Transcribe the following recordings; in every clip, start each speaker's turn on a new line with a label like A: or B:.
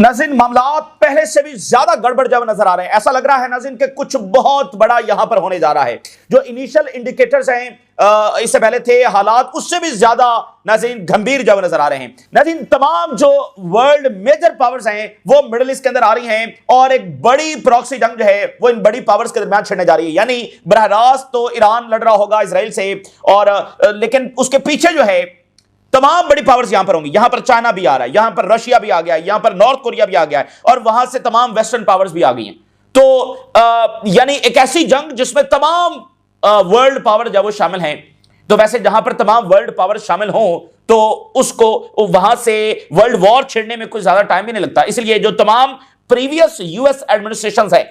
A: नाज़रीन, मामलात पहले से भी ज्यादा गड़बड़ जब नजर आ रहे हैं। ऐसा लग रहा है नाज़रीन कि कुछ बहुत बड़ा यहां पर होने जा रहा है। जो इनिशियल इंडिकेटर्स हैं इससे पहले थे, हालात उससे भी ज्यादा नाज़रीन गंभीर जब नजर आ रहे हैं। नाज़रीन, तमाम जो वर्ल्ड मेजर पावर्स हैं वो मिडिल ईस्ट के अंदर आ रही हैं और एक बड़ी प्रॉक्सी जंग जो है वो इन बड़ी पावर्स के दरमियान छिड़ने जा रही है। यानी बरह रास्त तो ईरान लड़ रहा होगा इसराइल से, और लेकिन उसके पीछे जो है तमाम बड़ी पावर्स यहां पर होंगी। यहां पर चाइना भी आ रहा है, यहां पर रशिया भी आ गया है, यहां पर नॉर्थ कोरिया भी आ गया है, और वहां से तमाम वेस्टर्न पावर्स भी आ गई हैं। तो यानी एक ऐसी जंग जिसमें तमाम वर्ल्ड पावर जब वो शामिल हैं। तो वैसे जहां पर तमाम वर्ल्ड पावर शामिल हों तो उसको वहां से वर्ल्ड वॉर छिड़ने में कुछ ज्यादा टाइम भी नहीं लगता। इसलिए जो तमाम प्रीवियस यूएस एडमिनिस्ट्रेशन है,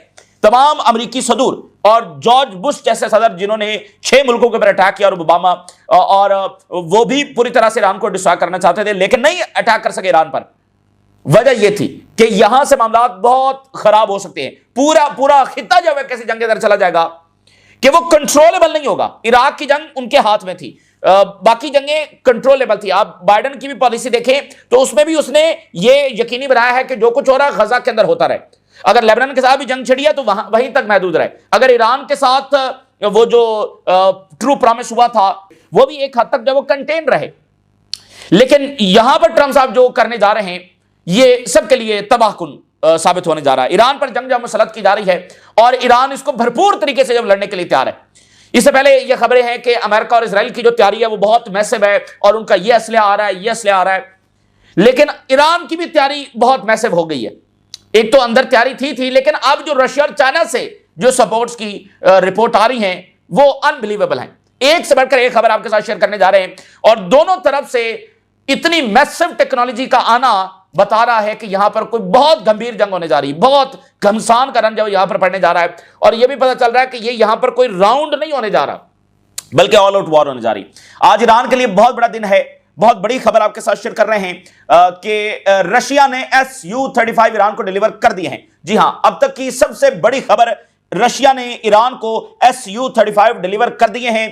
A: तमाम अमेरिकी सदूर और जॉर्ज बुश जैसे सदर जिन्होंने 6 मुल्कों के ऊपर अटैक किया, और ओबामा, और वो भी पूरी तरह से ईरान को डिस्ट्रॉय करना चाहते थे लेकिन नहीं अटैक कर सके ईरान पर। वजह यह थी कि यहां से मामलात बहुत खराब हो सकते हैं। पूरा पूरा खित्ता जब कैसे जंग के अंदर चला जाएगा कि वो कंट्रोलेबल नहीं होगा। इराक की जंग उनके हाथ में थी, बाकी जंगें कंट्रोलेबल थी। आप बाइडेन की भी पॉलिसी देखें तो उसमें भी उसने ये यकीनी बनाया है कि जो कुछ हो रहा है गजा के अंदर होता रहे। अगर लेबनान के साथ भी जंग छिड़ी है तो वहीं तक महदूद रहे। अगर ईरान के साथ वो जो ट्रू प्रॉमिस हुआ था वो भी एक हद तक जब वो कंटेन रहे। लेकिन यहां पर ट्रंप साहब जो करने जा रहे हैं ये सबके लिए तबाहकुन साबित होने जा रहा है। ईरान पर जंग जब मुसलत की जा रही है और ईरान इसको भरपूर तरीके से जब लड़ने के लिए तैयार है। इससे पहले ये खबरें हैं कि अमेरिका और इजराइल की जो तैयारी है वो बहुत मैसिव है और उनका ये असलहा आ रहा है, ये असलहा आ रहा है। लेकिन ईरान की भी तैयारी बहुत मैसिव हो गई है। एक तो अंदर तैयारी थी लेकिन अब जो रशिया और चाइना से जो सपोर्ट्स की रिपोर्ट आ रही हैं वो अनबिलीवेबल हैं। एक से बढ़कर एक खबर आपके साथ शेयर करने जा रहे हैं, और दोनों तरफ से इतनी मैसिव टेक्नोलॉजी का आना बता रहा है कि यहां पर कोई बहुत गंभीर जंग होने जा रही है, बहुत घमसान का रन जो यहां पर पड़ने जा रहा है। और यह भी पता चल रहा है कि ये यहां पर कोई राउंड नहीं होने जा रहा बल्कि ऑल आउट वॉर होने जा रही। आज ईरान के लिए बहुत बड़ा दिन है। बहुत बड़ी खबर आपके साथ शेयर कर रहे हैं कि रशिया ने Su-35 ईरान को डिलीवर कर दिए हैं। जी हां, अब तक की सबसे बड़ी खबर, रशिया ने ईरान को Su-35 डिलीवर कर दिए हैं।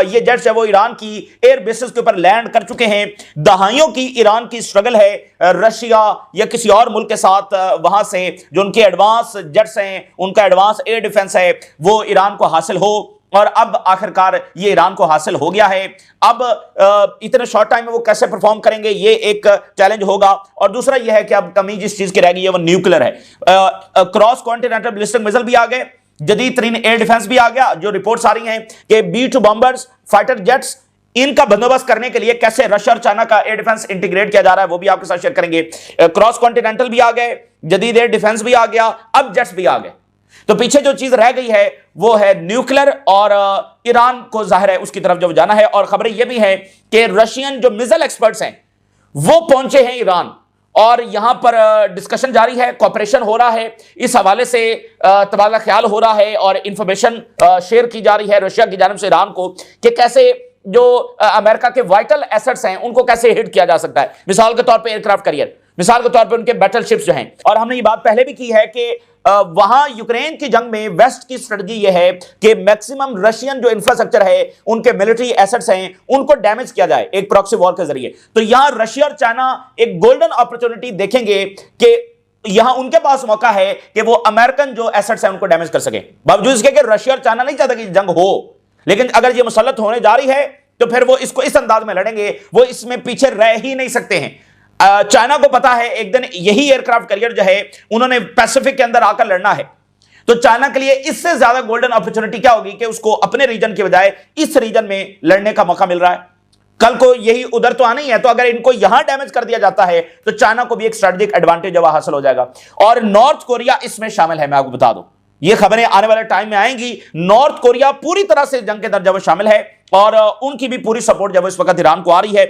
A: ये जेट्स है वो ईरान की एयर बेसिस के ऊपर लैंड कर चुके हैं। दहाइयों की ईरान की स्ट्रगल है रशिया या किसी और मुल्क के साथ वहां से जो उनके एडवांस जेट्स हैं, उनका एडवांस एयर डिफेंस है वो ईरान को हासिल हो, और अब आखिरकार ये ईरान को हासिल हो गया है। अब इतने शॉर्ट टाइम में वो कैसे परफॉर्म करेंगे ये एक चैलेंज होगा। और दूसरा ये है कि अब कमी जिस चीज की रह गई है वो न्यूक्लियर है। क्रॉस कॉन्टिनेंटल बैलिस्टिक मिसाइल भी आ गए, जदीद तरीन एयर डिफेंस भी आ गया। जो रिपोर्ट्स आ रही हैं कि B-2 बॉम्बर्स, फाइटर जेट्स, इनका बंदोबस्त करने के लिए कैसे रशिया और चाइना का एयर डिफेंस इंटीग्रेट किया जा रहा है वो भी आपके साथ शेयर करेंगे। क्रॉस कॉन्टिनेंटल भी आ गए, जदीद एयर डिफेंस भी आ गया, अब जेट्स भी आ गए। तो पीछे जो चीज रह गई है वो है न्यूक्लियर, और ईरान को जाहिर है उसकी तरफ जब जाना है। और खबरें ये भी है कि रशियन जो मिसाइल एक्सपर्ट्स हैं वो पहुंचे हैं ईरान, और यहां पर डिस्कशन जारी है, कॉपरेशन हो रहा है। इस हवाले से तबादला ख्याल हो रहा है और इंफॉर्मेशन शेयर की जा रही है रशिया की जानिब से ईरान को कि कैसे जो अमेरिका के वाइटल एसेट्स हैं उनको कैसे हिट किया जा सकता है। मिसाल के तौर पर एयरक्राफ्ट कैरियर, मिसाल के तौर पर उनके बैटल शिप्स जो हैं। और हमने ये बात पहले भी की है कि वहां यूक्रेन की जंग में वेस्ट की स्ट्रेटजी यह है कि मैक्सिमम रशियन जो इंफ्रास्ट्रक्चर है, उनके मिलिट्री एसेट्स हैं, उनको डैमेज किया जाए एक प्रॉक्सी वॉर के जरिए। तो यहां रशिया और चाइना एक गोल्डन अपॉर्चुनिटी देखेंगे कि यहां उनके पास मौका है कि वो अमेरिकन जो एसेट्स हैं उनको डैमेज कर सके। बावजूद इसके कि रशिया और चाइना नहीं चाहता कि जंग हो, लेकिन अगर ये मुसल्लत होने जा रही है तो फिर वो इसको इस अंदाज में लड़ेंगे, वो इसमें पीछे रह ही नहीं सकते हैं। चाइना को पता है एक दिन यही एयरक्राफ्ट कैरियर जो है उन्होंने पैसिफिक के अंदर आकर लड़ना है। तो चाइना के लिए इससे ज्यादा गोल्डन अपॉर्चुनिटी क्या होगी कि उसको अपने रीजन के बजाय इस रीजन में लड़ने का मौका मिल रहा है। कल को यही उधर तो आना ही है, तो अगर इनको यहां डैमेज कर दिया जाता है तो चाइना को भी एक स्ट्रेटेजिक एडवांटेज हासिल हो जाएगा। और नॉर्थ कोरिया इसमें शामिल है। मैं आपको बता दूं ये खबरें आने वाले टाइम में आएंगी। नॉर्थ कोरिया पूरी तरह से जंग के अंदर जब शामिल है और उनकी भी पूरी सपोर्ट जब इस वक्त ईरान को आ रही है।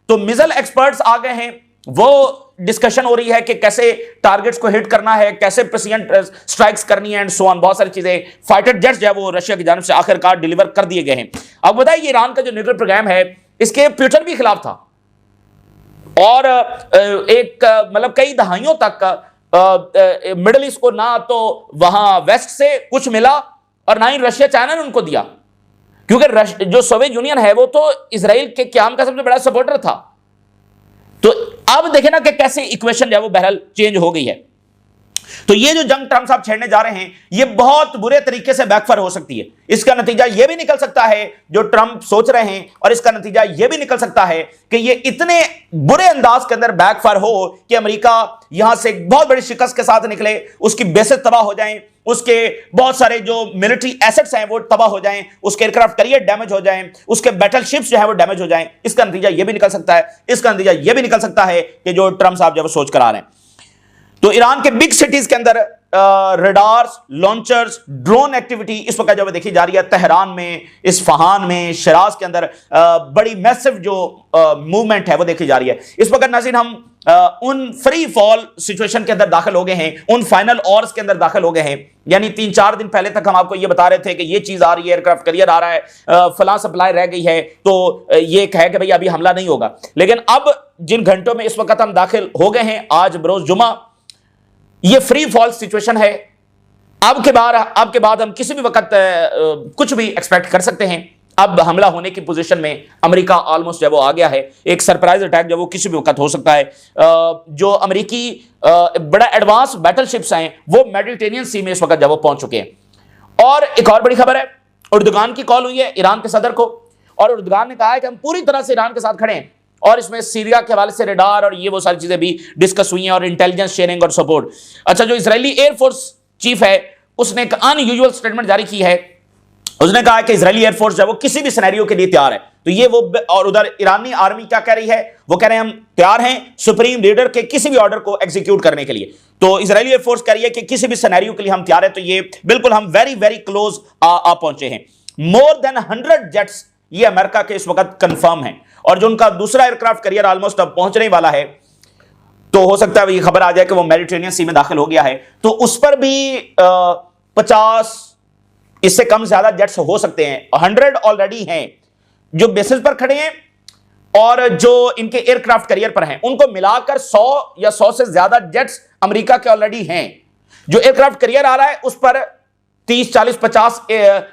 A: तो मिसाइल एक्सपर्ट्स आ गए हैं, वो डिस्कशन हो रही है कि कैसे टारगेट्स को हिट करना है, कैसे प्रेसिडेंट स्ट्राइक्स करनी है एंड सो ऑन, बहुत सारी चीजें। फाइटर जेट्स जो है वो रशिया की जानिब से आखिरकार डिलीवर कर दिए गए हैं। अब बताइए ईरान का जो न्यूक्लियर प्रोग्राम है इसके पुतिन भी खिलाफ था, और एक मतलब कई दहाइयों तक मिडिल ईस्ट को ना तो वहां वेस्ट से कुछ मिला और ना ही रशिया चाइना ने उनको दिया, क्योंकि जो सोवियत यूनियन है वो तो इसराइल के क्याम का सबसे बड़ा सपोर्टर था। तो अब देखे ना कि कैसे इक्वेशन जो है वो बहरहाल चेंज हो गई है। तो ये जो जंग ट्रंप साहब छेड़ने जा रहे हैं, ये बहुत बुरे तरीके से बैकफायर हो सकती है। इसका नतीजा ये भी निकल सकता है जो ट्रंप सोच रहे हैं, और इसका नतीजा ये भी निकल सकता है कि ये इतने बुरे अंदाज के अंदर बैकफायर हो कि अमेरिका यहां से एक बहुत बड़ी शिकस्त के साथ निकले, उसकी बेसेस तबाह हो जाएं, उसके बहुत सारे जो मिलिट्री एसेट्स हैं वो तबाह हो जाएं, उसके एयरक्राफ्ट कैरियर डैमेज हो जाएं, उसके बैटलशिप्स जो है वो डैमेज हो जाएं। इसका नतीजा ये भी निकल सकता है। इसका नतीजा ये भी निकल सकता है कि जो ट्रंप साहब जब सोच कर आ रहे हैं, तो ईरान के बिग सिटीज के अंदर रडार्स, लॉन्चर्स, ड्रोन एक्टिविटी इस वक्त जब देखी जा रही है। तेहरान में, इस्फहान में, शिराज के अंदर बड़ी मैसिव जो मूवमेंट है वो देखी जा रही है। इस वक्त नाज़रीन हम उन फ्री फॉल सिचुएशन के अंदर दाखिल हो गए हैं, उन फाइनल ऑर्स के अंदर दाखिल हो गए हैं। यानी 3-4 दिन पहले तक हम आपको ये बता रहे थे कि ये चीज आ रही है, एयरक्राफ्ट कैरियर आ रहा है, फलां सप्लाई रह गई है, तो ये है कि भाई अभी हमला नहीं होगा। लेकिन अब जिन घंटों में इस वक्त हम दाखिल हो गए हैं, आज बरोज जुमा, ये फ्री फॉल सिचुएशन है। अब के बाद हम किसी भी वक्त कुछ भी एक्सपेक्ट कर सकते हैं। अब हमला होने की पोजीशन में अमेरिका ऑलमोस्ट जब वो आ गया है। एक सरप्राइज अटैक जब वो किसी भी वक्त हो सकता है। जो अमेरिकी बड़ा एडवांस बैटलशिप्स हैं वो मेडिटेरेनियन सी में इस वक्त जब वो पहुंच चुके हैं। और एक और बड़ी खबर है, उर्दुगान की कॉल हुई है ईरान के सदर को, और उर्दुगान ने कहा है कि हम पूरी तरह से ईरान के साथ खड़े हैं, और इसमें सीरिया के हवाले से रडार और ये वो सारी चीजें भी डिस्कस हुई हैं, और इंटेलिजेंस शेयरिंग और सपोर्ट। अच्छा, जो इजरायली एयरफोर्स चीफ है उसने एक अनयूजुअल स्टेटमेंट जारी की है। उसने कहा है कि इजरायली एयरफोर्स जो वो किसी भी सिनेरियो के लिए तैयार है। तो ये वो, और उधर ईरानी आर्मी क्या कह रही है, वो कह रहे हैं हम तैयार हैं सुप्रीम लीडर के किसी भी ऑर्डर को एग्जीक्यूट करने के लिए। तो इजरायली एयरफोर्स कह रही है कि किसी भी सिनेरियो के लिए हम तैयार है। तो ये बिल्कुल हम वेरी वेरी क्लोज आ पहुंचे हैं। मोर देन 100 जेट्स ये अमेरिका के इस वक्त कंफर्म है, और जो उनका दूसरा एयरक्राफ्ट कैरियर ऑलमोस्ट अब पहुंचने वाला है। तो हो सकता है ये खबर आ जाए कि वो मेडिटेरेनियन सी में दाखिल हो गया है, तो उस पर भी 50 इससे कम ज्यादा जेट्स हो सकते हैं। 100 ऑलरेडी हैं जो बेसिस पर खड़े हैं, और जो इनके एयरक्राफ्ट कैरियर पर हैं उनको मिलाकर 100 या 100 से ज्यादा जेट्स अमेरिका के ऑलरेडी हैं। जो एयरक्राफ्ट कैरियर आ रहा है उस पर 30, 40, 50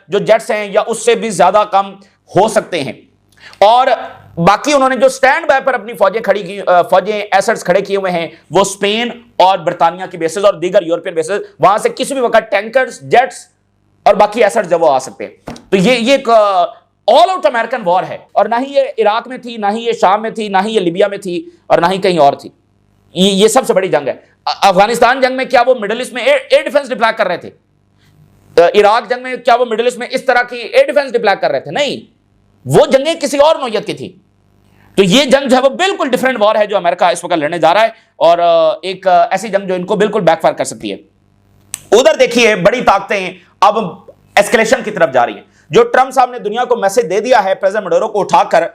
A: जो जेट्स हैं या उससे भी ज्यादा कम हो सकते हैं। और बाकी उन्होंने जो स्टैंड बाय पर अपनी फौजें खड़ी की, फौजें एसेट्स खड़े किए हुए हैं, वो स्पेन और बर्तानिया की बेसेस और दीगर यूरोपियन बेसेस, वहां से किसी भी वक्त टैंकर्स, जेट्स और बाकी एसेट्स जब वो आ सकते हैं। तो ये एक ऑल आउट अमेरिकन वॉर है, और ना ही ये इराक में थी, ना ही ये शाम में थी, ना ही ये लिबिया में थी, और ना ही कहीं और थी। ये सबसे बड़ी जंग है। अफगानिस्तान जंग में क्या वो मिडिल ईस्ट में एयर डिफेंस डिप्लॉय कर रहे थे? इराक जंग में क्या वो मिडिल ईस्ट में इस तरह की एयर डिफेंस डिप्लॉय कर रहे थे? नहीं, वो जंगें किसी और नौयत की थी। तो ये जंग जो है वो बिल्कुल डिफरेंट वॉर है जो अमेरिका इस वक्त लड़ने जा रहा है, और एक ऐसी जंग जो इनको बिल्कुल बैकफायर कर सकती है। उधर देखिए बड़ी ताकतें अब एस्केलेशन की तरफ जा रही हैं। जो ट्रंप साहब ने दुनिया को मैसेज दे दिया है प्रेसिडेंट मडूरो को उठाकर,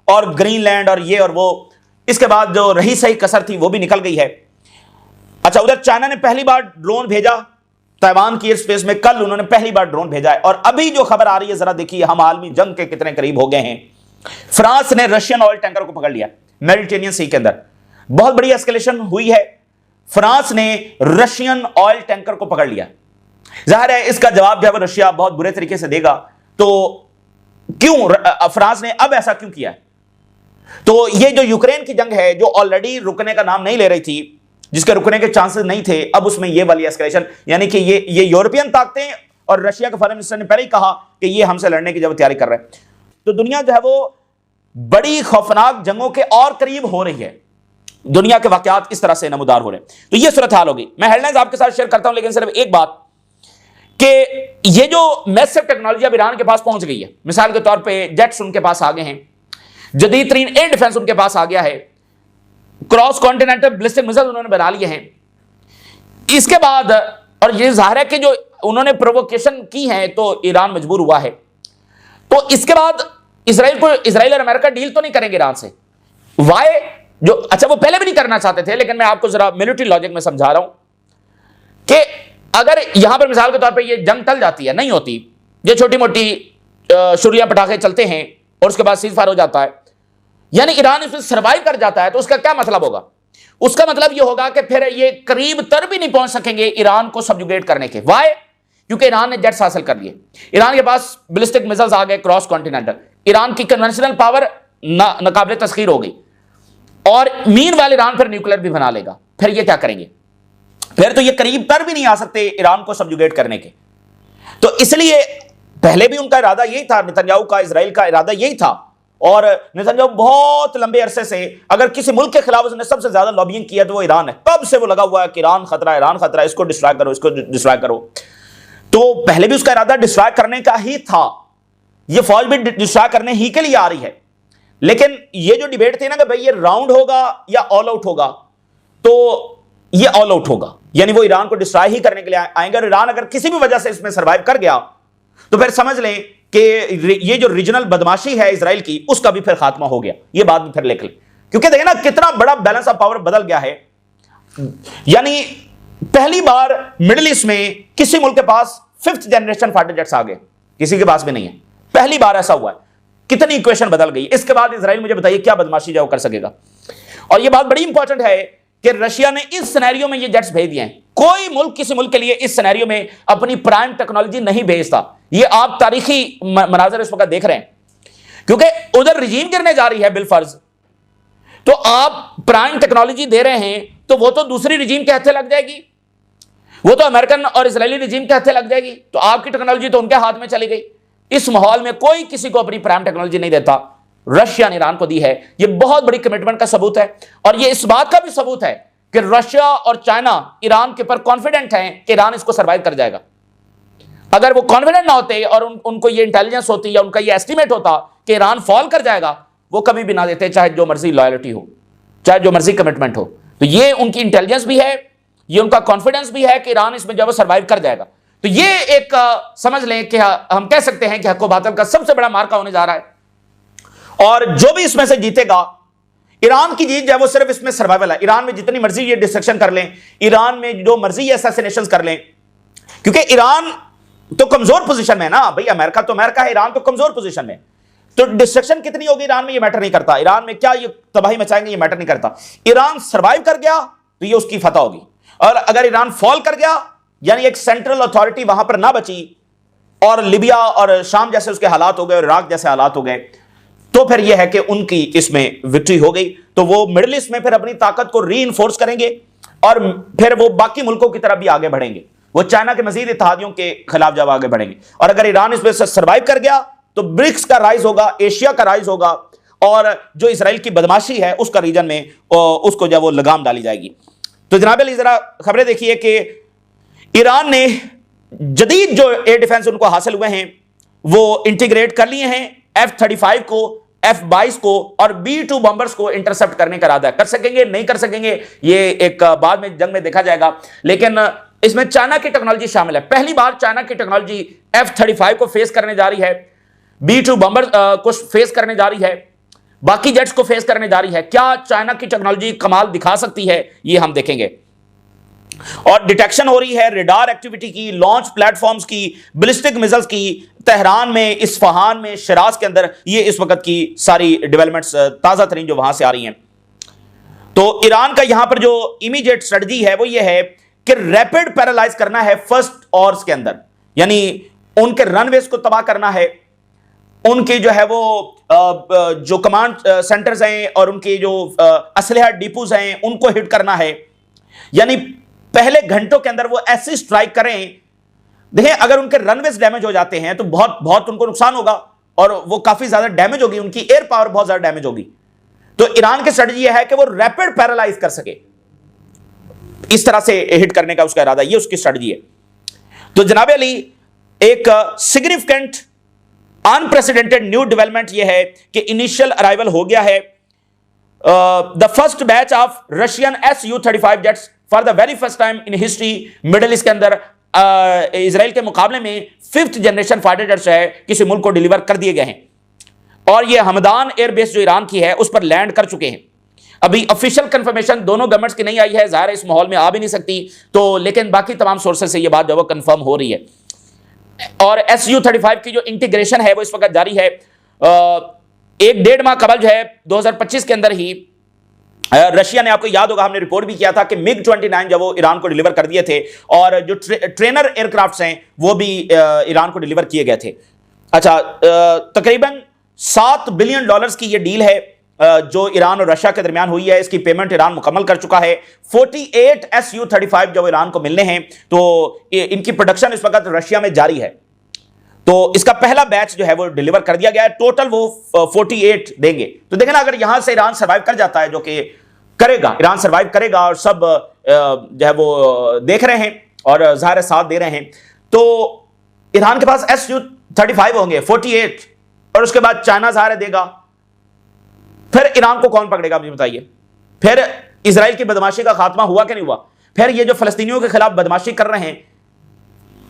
A: और ग्रीनलैंड और ये और वो, इसके बाद जो रही सही कसर थी वो भी निकल गई है। अच्छा, उधर चाइना ने पहली बार ड्रोन भेजा ताइवान की एयर स्पेस में। कल उन्होंने पहली बार ड्रोन भेजा है। और अभी जो खबर आ रही है जरा देखिए, हम आलमी जंग के कितने करीब हो गए हैं। फ्रांस ने रशियन ऑयल टैंकर को पकड़ लिया मेडिटेरेनियन सी के अंदर। बहुत बड़ी एस्केलेशन हुई है। फ्रांस ने रशियन ऑयल टैंकर को पकड़ लिया। जाहिर है इसका जवाब जब रशिया बहुत बुरे तरीके से देगा। तो क्यों फ्रांस ने अब ऐसा क्यों किया? तो ये जो यूक्रेन की जंग है, जो ऑलरेडी रुकने का नाम नहीं ले रही थी, जिसके रुकने के चांसेस नहीं थे, अब उसमें ये वाली एस्केलेशन, यानी कि ये यूरोपियन ताकतें और रशिया के फॉरेन मिनिस्टर ने पहले ही कहा कि ये हमसे लड़ने की जब तैयारी कर रहे हैं। तो दुनिया जो है वो बड़ी खौफनाक जंगों के और करीब हो रही है। दुनिया के वाकयात इस तरह से नमूदार हो रहे हैं। तो ये सूरत हाल होगी। मैं हेडलाइंस आपके साथ शेयर करता हूं, लेकिन सिर्फ एक बात कि ये जो मैसिव टेक्नोलॉजी अब ईरान के पास पहुंच गई है, मिसाल के तौर पे जेट्स उनके पास आ गए हैं, जदीद तरीन एयर डिफेंस उनके पास आ गया है, क्रॉस कॉन्टिनेंटल बैलिस्टिक मिसाइल उन्होंने बना लिए हैं। इसके बाद, और ये जाहिर है कि जो उन्होंने प्रोवोकेशन की है तो ईरान मजबूर हुआ है। तो इसके बाद इजराइल और अमेरिका डील तो नहीं करेंगे ईरान से। वाई? जो अच्छा वो पहले भी नहीं करना चाहते थे, लेकिन मैं आपको जरा मिलिट्री लॉजिक में समझा रहा हूं कि अगर यहां पर मिसाल के तौर पे ये जंग टल जाती है, नहीं होती, ये छोटी मोटी शुरियां पटाखे चलते हैं और उसके बाद सीज फायर हो जाता है, यानी ईरान इसमें सर्वाइव कर जाता है, तो उसका क्या मतलब होगा? उसका मतलब यह होगा कि फिर ये करीब तर भी नहीं पहुंच सकेंगे ईरान को सब्जुगेट करने के। वाई? क्योंकि ईरान ने जेट्स हासिल कर लिए, ईरान के पास बैलिस्टिक मिसाइल्स आ गए क्रॉस कॉन्टिनेंटल, ईरान की कन्वेंशनल पावर नाकाबिले तस्खीर हो गई। और मीनवाइल ईरान फिर न्यूक्लियर भी बना लेगा। फिर ये क्या करेंगे? फिर तो ये करीब तर भी नहीं आ सकते ईरान को सबजुगेट करने के। तो इसलिए पहले भी उनका इरादा यही था, नेतन्याहू का, इजराइल का इरादा यही था। और नेतन्याहू बहुत लंबे अरसे से अगर किसी मुल्क के खिलाफ उसने सबसे ज्यादा लॉबिंग किया तो वो ईरान है। कब से वो लगा हुआ है कि ईरान खतरा, ईरान खतरा, इसको डिस्ट्रॉय करो, इसको डिस्ट्रॉय करो। तो पहले भी उसका इरादा डिस्ट्रॉय करने का ही था। ये फौज भी डिस्ट्रॉय करने ही के लिए आ रही है। लेकिन ये जो डिबेट थी ना कि भाई ये राउंड होगा या ऑल आउट होगा, तो ये ऑल आउट होगा, यानी वो ईरान को डिस्ट्रॉय ही करने के लिए आएंगे। और ईरान अगर किसी भी वजह से इसमें सर्वाइव कर गया तो फिर समझ लें कि ये जो रीजनल बदमाशी है इजराइल की, उसका भी फिर खात्मा हो गया। ये बात भी फिर लिख लें, क्योंकि देखिए ना कितना बड़ा बैलेंस ऑफ पावर बदल गया है। यानी पहली बार मिडिल ईस्ट में किसी मुल्क के पास 5th जनरेशन फाइटर जेट्स आ गए, किसी के पास भी नहीं है। पहली बार ऐसा हुआ है। कितनी इक्वेशन बदल गई। इसके बाद इजराइल मुझे बताइए क्या बदमाशी जो कर सकेगा। और यह बात बड़ी इंपॉर्टेंट है कि रशिया ने इस सिनेरियो में ये जेट्स भेज दिए हैं। कोई मुल्क किसी मुल्क के लिए इस सिनेरियो में अपनी प्राइम टेक्नोलॉजी नहीं भेजता। ये आप तारीखी मनाजर इस वक्त देख रहे हैं, क्योंकि उधर रिजीम गिरने जा रही है बिलफर्ज, तो आप प्राइम टेक्नोलॉजी दे रहे हैं तो वो तो दूसरी रिजीम के हथे लग जाएगी, वो तो अमेरिकन और इजरायली रिजीम के हथे लग जाएगी, तो आपकी टेक्नोलॉजी तो उनके हाथ में चली गई। इस माहौल में कोई किसी को अपनी प्राइम टेक्नोलॉजी नहीं देता। रशिया ने ईरान को दी है। यह बहुत बड़ी कमिटमेंट का सबूत है। और यह इस बात का भी सबूत है कि रशिया और चाइना ईरान के ऊपर कॉन्फिडेंट हैं कि ईरान इसको सर्वाइव कर जाएगा। अगर वो कॉन्फिडेंट ना होते और उनको ये इंटेलिजेंस होती या उनका ये एस्टिमेट होता कि ईरान फॉल कर जाएगा, वो कभी भी ना देते, चाहे जो मर्जी लॉयल्टी हो, चाहे जो मर्जी कमिटमेंट हो। तो ये उनकी इंटेलिजेंस भी है, ये उनका कॉन्फिडेंस भी है कि ईरान इसमें जब वो सर्वाइव कर जाएगा। तो ये एक समझ लें कि हम कह सकते हैं कि हक व बातिल का सबसे बड़ा मार्का होने जा रहा है। और जो भी इसमें से जीतेगा, ईरान की जीत जो है वो सिर्फ इसमें सर्वाइवल है। ईरान में जितनी मर्जी ये डिस्ट्रक्शन कर लें, ईरान में जो मर्जी ये असैसिनेशंस कर लें, क्योंकि ईरान तो कमजोर पोजीशन में है ना भाई। अमेरिका तो अमेरिका है, ईरान तो कमजोर पोजीशन में। तो डिस्ट्रक्शन कितनी होगी ईरान में ये मैटर नहीं करता। ईरान में क्या ये तबाही मचाएंगे ये मैटर नहीं करता। ईरान सर्वाइव कर गया तो ये उसकी फतह होगी। और अगर ईरान फॉल कर गया, यानी एक सेंट्रल अथॉरिटी वहां पर ना बची और लिबिया और शाम जैसे उसके हालात हो गए और इराक जैसे हालात हो गए, तो फिर यह है कि उनकी इसमें विक्ट्री हो गई। तो वो मिडिल ईस्ट में फिर अपनी ताकत को रीइंफोर्स करेंगे और फिर वो बाकी मुल्कों की तरफ भी आगे बढ़ेंगे। वो चाइना के मजीद इत्तेहादियों के खिलाफ जब आगे बढ़ेंगे। और अगर ईरान इसमें से सर्वाइव कर गया तो ब्रिक्स का राइज होगा, एशिया का राइज होगा, और जो इसराइल की बदमाशी है उसका रीजन में उसको जब वो लगाम डाली जाएगी। तो जनाब अली जरा खबरें देखिए कि ईरान ने जदीद जो एयर डिफेंस उनको हासिल हुए हैं वो इंटीग्रेट कर लिए हैं। F-35 को, F-22 को और B-2 बॉम्बर्स को इंटरसेप्ट करने का इरादा कर सकेंगे, नहीं कर सकेंगे ये एक बाद में जंग में देखा जाएगा। लेकिन इसमें चाइना की टेक्नोलॉजी शामिल है। पहली बार चाइना की टेक्नोलॉजी F-35 को फेस करने जा रही है, B-2 बॉम्बर को फेस करने जा रही है, बाकी जेट्स को फेस करने जा रही है। क्या चाइना की टेक्नोलॉजी कमाल दिखा सकती है, ये हम देखेंगे। और डिटेक्शन हो रही है रेडार एक्टिविटी की, लॉन्च प्लेटफॉर्म्स की, बैलिस्टिक मिसाइल्स की, तेहरान में, इस्फहान में, शिराज के अंदर, ये इस वक्त की सारी डेवलपमेंट्स ताजा तरीन जो वहां से आ रही हैं। तो ईरान का यहां पर जो इमीडिएट स्ट्रेटजी है वो ये है कि रैपिड पैरालाइज करना है फर्स्ट ऑर्स के अंदर, यानी उनके रनवेज को तबाह करना है, उनके जो है वो जो कमांड सेंटर्स हैं और उनके जो असलहा डिपोज हैं उनको हिट करना है। यानी पहले घंटों के अंदर वो ऐसी स्ट्राइक करें। देखें, अगर उनके रनवेज डैमेज हो जाते हैं तो बहुत बहुत उनको नुकसान होगा और वो काफी ज्यादा डैमेज होगी, उनकी एयर पावर बहुत ज्यादा डैमेज होगी। तो ईरान की स्ट्रेटजी यह है कि वो रैपिड पैरालाइज कर सके, इस तरह से हिट करने का उसका इरादा, ये उसकी स्ट्रेटजी है। तो जनाब अली एक सिग्निफिकेंट अनप्रेसिडेंटेड न्यू डेवलपमेंट यह है कि इनिशियल अराइवल हो गया है the first batch of Russian Su-35 jets for the very first time in history. Middle east के अंदर इजराइल के मुकाबले में 5th जनरेशन फाइटर जेट्स है किसी मुल्क को डिलीवर कर दिए गए हैं। और ये हमदान एयरबेस जो ईरान की है उस पर लैंड कर चुके हैं। अभी ऑफिशियल कंफर्मेशन दोनों गवर्नमेंट्स की नहीं आई है, जाहिर है इस माहौल में आ भी नहीं सकती, तो लेकिन बाकी तमाम सोर्सेज से ये बात जो वो कंफर्म हो रही है। और Su-35 की जो इंटीग्रेशन है वो इस वक्त जारी है। 1-1.5 माह कबल जो है 2025 के अंदर ही रशिया ने, आपको याद होगा हमने रिपोर्ट भी किया था कि MiG-29 जब वो ईरान को डिलीवर कर दिए थे और जो ट्रेनर एयरक्राफ्ट्स हैं वो भी ईरान को डिलीवर किए गए थे। अच्छा, तकरीबन $7 बिलियन की ये डील है जो ईरान और रशिया के दरमियान हुई है, इसकी पेमेंट ईरान मुकम्मल कर चुका है। 48 Su-35 जब ईरान को मिलने हैं, तो इनकी प्रोडक्शन इस वक्त रशिया में जारी है। तो इसका पहला बैच जो है वो डिलीवर कर दिया गया है। टोटल वो 48 देंगे। तो देखें ना, अगर यहां से ईरान सर्वाइव कर जाता है, जो कि करेगा, ईरान सर्वाइव करेगा, और सब जो है वो देख रहे हैं और ज़ाहिर साथ दे रहे हैं, तो ईरान के पास Su-35 होंगे 48, और उसके बाद चाइना ज़ाहिर देगा। फिर ईरान को कौन पकड़ेगा, मुझे बताइए। फिर इजराइल की बदमाशी का खात्मा हुआ कि नहीं हुआ? फिर ये जो फलस्तीनियों के खिलाफ बदमाशी कर रहे हैं,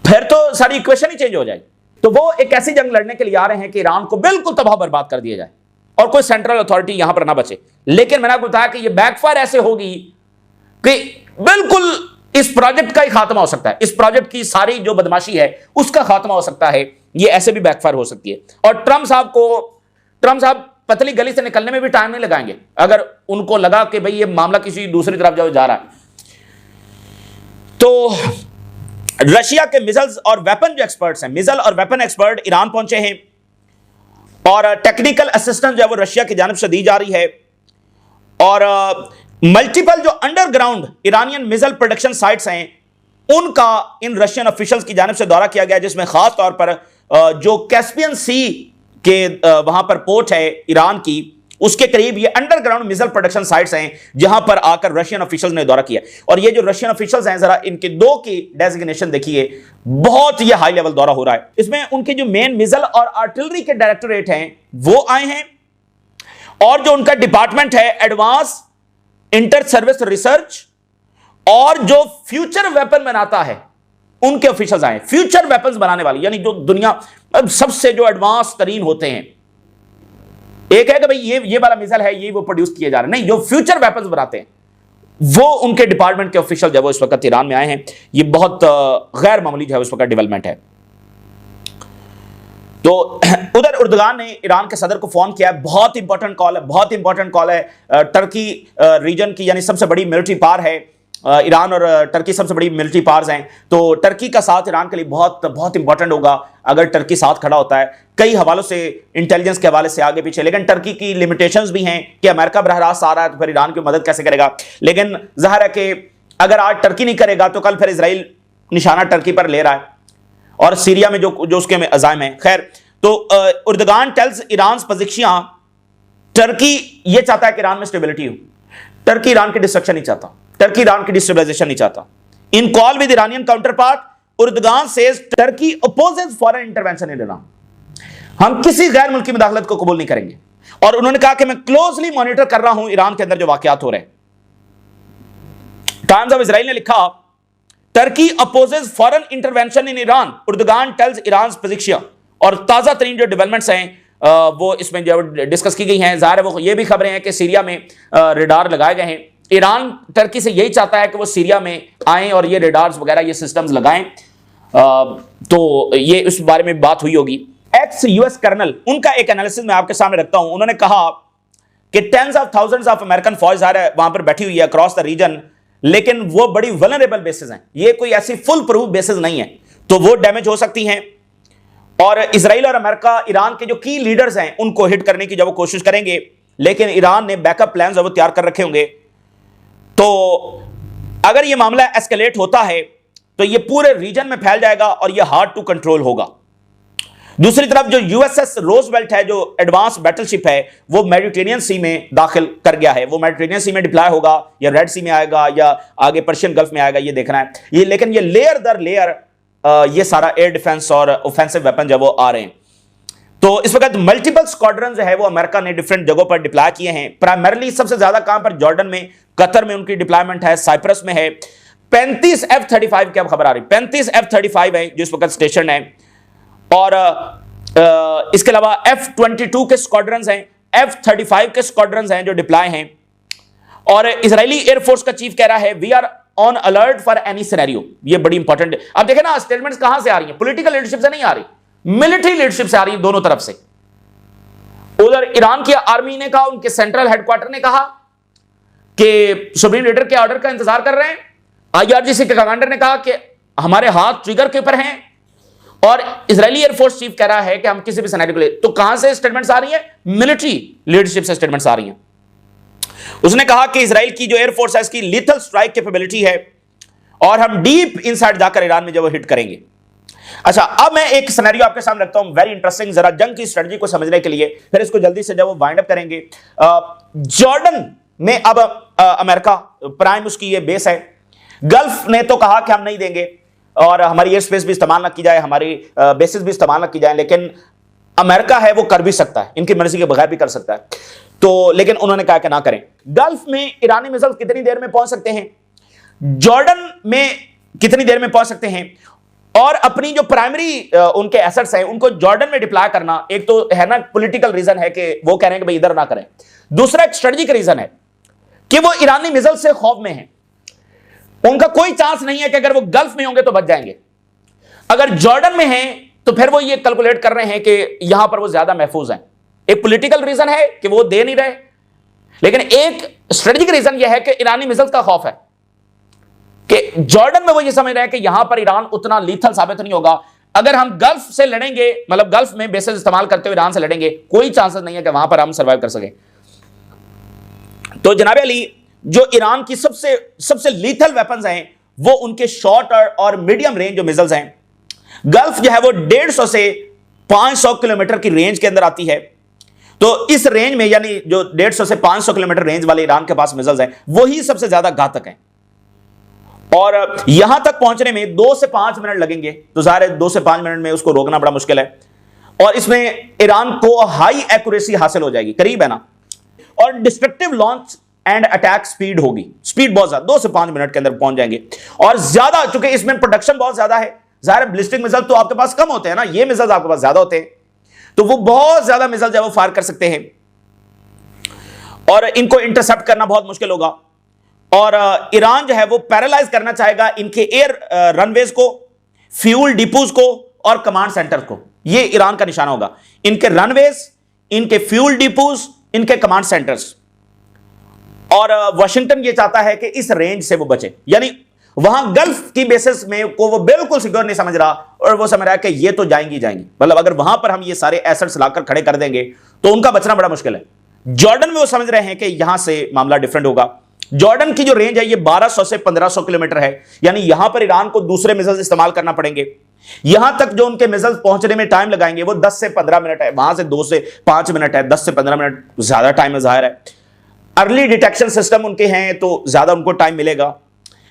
A: फिर तो सारी इक्वेशन ही चेंज हो जाएगी। तो वो एक ऐसी जंग लड़ने के लिए आ रहे हैं कि ईरान को बिल्कुल तबाह बर्बाद कर दिया जाए और कोई सेंट्रल अथॉरिटी यहां पर ना बचे। लेकिन मैंने आपको बताया कि ये बैकफायर ऐसे होगी कि बिल्कुल इस प्रोजेक्ट का ही खात्मा हो सकता है। इस प्रोजेक्ट की सारी जो बदमाशी है उसका खात्मा हो सकता है। ये ऐसे भी बैकफायर हो सकती है। और ट्रंप साहब पतली गली से निकलने में भी टाइम नहीं लगाएंगे, अगर उनको लगा कि भाई ये मामला किसी दूसरी तरफ जा रहा है। तो रशिया के मिसाइल्स और वेपन जो एक्सपर्ट्स हैं, मिसाइल और वेपन एक्सपर्ट ईरान पहुंचे हैं, और टेक्निकल असिस्टेंस जो है वो रशिया की जानिब से दी जा रही है। और मल्टीपल जो underground Iranian missile production sites हैं, उनका इन रशियन ऑफिशियल्स की जानिब से दौरा किया गया, जिसमें खास तौर पर जो कैस्पियन सी के वहां पर पोर्ट है ईरान की, उसके करीब ये अंडरग्राउंड मिसाइल प्रोडक्शन साइट्स हैं, जहां पर आकर रशियन ऑफिशियल्स ने दौरा किया। और ये जो रशियन ऑफिशियल्स हैं, जरा इनके दो की डेजिग्नेशन देखिए, बहुत ये हाई लेवल दौरा हो रहा है। इसमें उनके जो मेन मिसाइल और आर्टिलरी के डायरेक्टोरेट हैं वो आए हैं, और जो उनका डिपार्टमेंट है एडवांस इंटर सर्विस रिसर्च, और जो फ्यूचर वेपन बनाता है उनके ऑफिशियल्स आए। फ्यूचर वेपन्स बनाने वाली, यानी जो दुनिया सबसे जो एडवांस तरीन होते हैं। एक है कि भाई ये वाला मिसाइल है, ये वो प्रोड्यूस किए जा रहे हैं, नहीं, जो फ्यूचर वेपन्स बनाते हैं वो उनके डिपार्टमेंट के ऑफिशियल जो इस वक्त ईरान में आए हैं। ये बहुत गैर मामूली जो है उस वक्त डेवलपमेंट है। तो उधर उर्दगान ने ईरान के सदर को फोन किया। बहुत इंपॉर्टेंट कॉल है, बहुत इंपॉर्टेंट कॉल है। टर्की रीजन की यानी सबसे बड़ी मिलिट्री पावर है। ईरान और टर्की सबसे बड़ी मिलिट्री पावर्स हैं, तो टर्की का साथ ईरान के लिए बहुत बहुत इंपॉर्टेंट होगा अगर टर्की साथ खड़ा होता है। कई हवालों से, इंटेलिजेंस के हवाले से आगे पीछे, लेकिन टर्की की लिमिटेशंस भी हैं कि अमेरिका बरह रास्त आ रहा है तो फिर ईरान की मदद कैसे करेगा। लेकिन जाहिर है कि अगर आज टर्की नहीं करेगा तो कल फिर इसराइल निशाना टर्की पर ले रहा है, और सीरिया में जो उसके में अज़ाइम है। खैर, तो उर्दगान टेल्स ईरान पोजीशन, टर्की ये चाहता है कि ईरान में स्टेबिलिटी हो। टर्की ईरान की डिस्ट्रक्शन नहीं चाहता, टर्की ईरान की डिस्टेबलाइजेशन नहीं चाहता। In call with Iranian counterpart, Erdogan says Turkey opposes foreign intervention in Iran. हम किसी गैर मुल्की मुदाखलत को कबूल नहीं करेंगे। और उन्होंने कहा कि मैं क्लोजली मॉनिटर कर रहा हूं ईरान के अंदर जो वाकयात हो रहे हैं। टाइम्स ऑफ इजराइल ने लिखा, Turkey opposes foreign intervention in Iran, Erdogan tells Iran position. और ताजा तरीन जो डेवलपमेंट्स हैं वो इसमें जो डिस्कस की गई हैं। जाहिर है वो ये भी खबरें हैं कि सीरिया में रेडार लगाए गए हैं। ईरान टर्की से यही चाहता है कि वो सीरिया में आएं और ये रेडार्स वगैरह ये सिस्टम्स लगाएं। तो ये इस बारे में बात हुई होगी। एक्स यूएस कर्नल, उनका एक एनालिसिस मैं आपके सामने रखता हूं। उन्होंने कहा कि tens of thousands of American फौज वहां पर बैठी हुई है अक्रॉस द रीजन, लेकिन वो बड़ी वल्नरेबल बेसिस हैं। ये कोई ऐसी फुल प्रूफ बेसिस नहीं है, तो वो डैमेज हो सकती हैं। और इसराइल और अमेरिका ईरान के जो की लीडर्स हैं उनको हिट करने की जब वो कोशिश करेंगे, लेकिन ईरान ने बैकअप प्लान्स वो तैयार कर रखे होंगे। तो अगर ये मामला एस्केलेट होता है तो ये पूरे रीजन में फैल जाएगा और ये हार्ड टू कंट्रोल होगा। दूसरी तरफ जो यूएसएस रोजवेल्ट है, जो एडवांस बैटलशिप है, वो मेडिटेरियन सी में दाखिल कर गया है। वो मेडिटेरियन सी में डिप्लॉय होगा या रेड सी में आएगा या आगे पर्शियन गल्फ में आएगा, ये देखना है। ये लेकिन ये लेयर दर लेयर ये सारा एयर डिफेंस और ऑफेंसिव वेपन जब वो आ रहे हैं। तो इस वक्त मल्टीपल स्क्वाड्रन जो है वो अमेरिका ने डिफरेंट जगहों पर डिप्लॉय किए हैं। प्राइमरली सबसे ज्यादा कहां पर, जॉर्डन में, कतर में उनकी डिप्लॉयमेंट है, साइप्रस में है। 35 F-35 की अब खबर आ रही, 35 F-35 है जो इस वक्त स्टेशन है। और इसके अलावा F-22 के स्क्वाड्रन हैं, F-35 के स्क्वाड्रन हैं जो डिप्लॉय हैं। और इजरायली एयरफोर्स का चीफ कह रहा है, we are on alert for any scenario. ये बड़ी इंपॉर्टेंट। अब देखें ना, स्टेटमेंट्स कहां से आ रही हैं? पॉलिटिकल लीडरशिप से नहीं आ रही, मिलिट्री लीडरशिप से आ रही है, दोनों तरफ से। उधर ईरान की आर्मी ने कहा, उनके सेंट्रल हेडक्वार्टर ने कहा कि सुप्रीम लीडर के ऑर्डर का इंतजार कर रहे हैं। आईआरजीसी के कमांडर ने कहा कि हमारे हाथ ट्रिगर के ऊपर हैं। और इजरायली एयरफोर्स चीफ कह रहा है कि हम किसी भी सिनेरियो के लिए, तो कहां से स्टेटमेंट्स आ रही हैं? मिलिट्री लीडरशिप से स्टेटमेंट्स आ रही हैं। उसने कहा कि इजराइल की जो एयरफोर्स है इसकी लीथल स्ट्राइक कैपेबिलिटी है और हम डीप इनसाइड जाकर ईरान में जब वो हिट करेंगे। अच्छा, अब मैं एक सिनेरियो आपके सामने रखता हूं, वेरी इंटरेस्टिंग, जरा जंग की स्ट्रेटजी को समझने के लिए, फिर इसको जल्दी से जब वो वाइंड अप करेंगे। जॉर्डन में अब अमेरिका प्राइम उसकी ये बेस है। गल्फ ने तो कहा कि हम नहीं देंगे और हमारी एयर स्पेस भी इस्तेमाल ना की जाए, हमारी बेसिस भी इस्तेमाल ना की जाए, लेकिन अमेरिका है वो कर भी सकता है, इनकी मर्जी के बगैर भी कर सकता है। तो लेकिन उन्होंने कहा कि ना करें। गल्फ में ईरानी मिसाइल कितनी देर में पहुंच सकते हैं, जॉर्डन में कितनी देर में पहुंच सकते हैं, और अपनी जो प्राइमरी उनके एसेट्स हैं उनको जॉर्डन में डिप्लॉय करना, एक तो है ना पॉलिटिकल रीजन है कि वो कह रहे हैं कि भाई इधर ना करें, दूसरा एक स्ट्रेटेजिक रीजन है कि वो ईरानी मिसाइल से खौफ में हैं, उनका कोई चांस नहीं है कि अगर वो गल्फ में होंगे तो बच जाएंगे। अगर जॉर्डन में हैं तो फिर वो ये कैलकुलेट कर रहे हैं कि यहां पर वो ज्यादा महफूज हैं। एक पॉलिटिकल रीजन है कि वो दे नहीं रहे, लेकिन एक स्ट्रेटेजिक रीजन यह है कि ईरानी मिसाइल का खौफ है कि जॉर्डन में वो ये समझ रहे हैं कि यहां पर ईरान उतना लीथल साबित नहीं होगा। अगर हम गल्फ से लड़ेंगे, मतलब गल्फ में बेसिस इस्तेमाल करते हुए ईरान से लड़ेंगे, कोई चांसेस नहीं है कि वहां पर हम सर्वाइव कर सकें। तो जनाब अली, जो ईरान की सबसे लीथल वेपन्स हैं वो उनके शॉर्ट और मीडियम रेंज जो मिसाइल्स हैं। गल्फ जो है वो 150 से 500 किलोमीटर की रेंज के अंदर आती है। तो इस रेंज में, यानी जो 150 से 500 किलोमीटर रेंज वाले ईरान के पास मिसाइल्स हैं, वही सबसे ज्यादा घातक हैं और यहां तक पहुंचने में 2 से 5 मिनट लगेंगे। तो जाहिर है 2 से 5 मिनट में उसको रोकना बड़ा मुश्किल है और इसमें ईरान को हाई एक्यूरेसी हासिल हो जाएगी, करीब है ना, और destructive launch and attack speed होगी, स्पीड बहुत ज्यादा, 2 से 5 मिनट के अंदर पहुंच जाएंगे। और ज्यादा, चूंकि इसमें प्रोडक्शन बहुत ज्यादा है, जाहिर है बैलिस्टिक मिसाइल तो आपके पास कम होते हैं ना, ये मिसाइल आपके पास ज्यादा होते हैं, तो वो बहुत ज्यादा मिसाइल जो वो फायर कर सकते हैं और इनको इंटरसेप्ट करना बहुत मुश्किल होगा। और ईरान जो है वो पैरालाइज करना चाहेगा इनके एयर रनवेज को, फ्यूल डिपोज को और कमांड सेंटर को। ये ईरान का निशाना होगा, इनके रनवेज, इनके फ्यूल डिपोज, इनके कमांड सेंटर्स। और वाशिंगटन ये चाहता है कि इस रेंज से वो बचे, यानी वहां गल्फ की बेसिस में को वो बिल्कुल सिक्योर नहीं समझ रहा और वो समझ रहा है कि ये तो जाएंगी जाएंगी, मतलब अगर वहां पर हम ये सारे एसेट्स लाकर खड़े कर देंगे तो उनका बचना बड़ा मुश्किल है। जॉर्डन में वो समझ रहे हैं कि यहां से मामला डिफरेंट होगा। जॉर्डन की जो रेंज है ये 1200 से 1500 किलोमीटर है, यानी यहां पर ईरान को दूसरे मिसाइल इस्तेमाल करना पड़ेंगे। यहां तक जो उनके मिसाइल पहुंचने में टाइम लगाएंगे वो 10 से 15 मिनट है, वहां से 2 से 5 मिनट है, 10 से 15 मिनट ज्यादा टाइम है, जाहिर है। अर्ली डिटेक्शन सिस्टम उनके हैं तो ज्यादा उनको टाइम मिलेगा,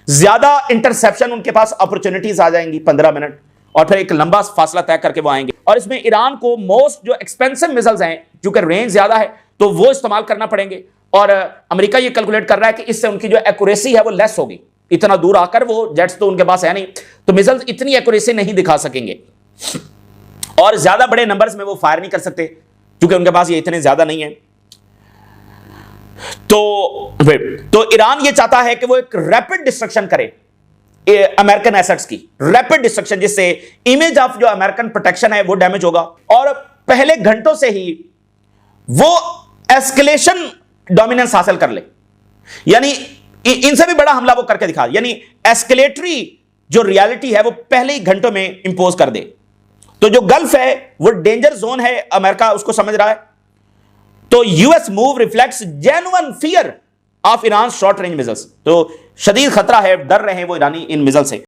A: ज्यादा इंटरसेप्शन उनके पास अपॉर्चुनिटीज आ जाएंगी 15 मिनट, और फिर एक लंबा फासला तय करके वो आएंगे। और इसमें ईरान को मोस्ट जो एक्सपेंसिव मिसाइल्स हैं, क्योंकि रेंज ज्यादा है, तो वो इस्तेमाल करना पड़ेंगे। और अमेरिका ये कैलकुलेट कर रहा है कि इससे उनकी जो एक्यूरेसी है वो लेस होगी, इतना दूर आकर वो जेट्स तो उनके पास है नहीं, तो मिसाइल्स इतनी एक्यूरेसी नहीं दिखा सकेंगे और ज्यादा बड़े नंबर्स में वो फायर नहीं कर सकते क्योंकि उनके पास ये इतने ज्यादा नहीं है। तो ईरान ये चाहता है कि वो एक रैपिड डिस्ट्रक्शन करे अमेरिकन एसेट्स की, रैपिड डिस्ट्रक्शन, जिससे इमेज ऑफ जो अमेरिकन प्रोटेक्शन है वो डैमेज होगा और पहले घंटों से ही वो एस्केलेशन डोमिनेंस हासिल कर ले, यानी इनसे भी बड़ा हमला वो करके दिखा, यानी एस्केलेटरी जो रियलिटी है वो पहले ही घंटों में इंपोज कर दे। तो जो गल्फ है वो डेंजर जोन है, अमेरिका उसको समझ रहा है। तो US move reflects genuine fear of Iran short range missiles, तो शदीद खतरा है, डर रहे हैं वो ईरानी इन मिसाइल से।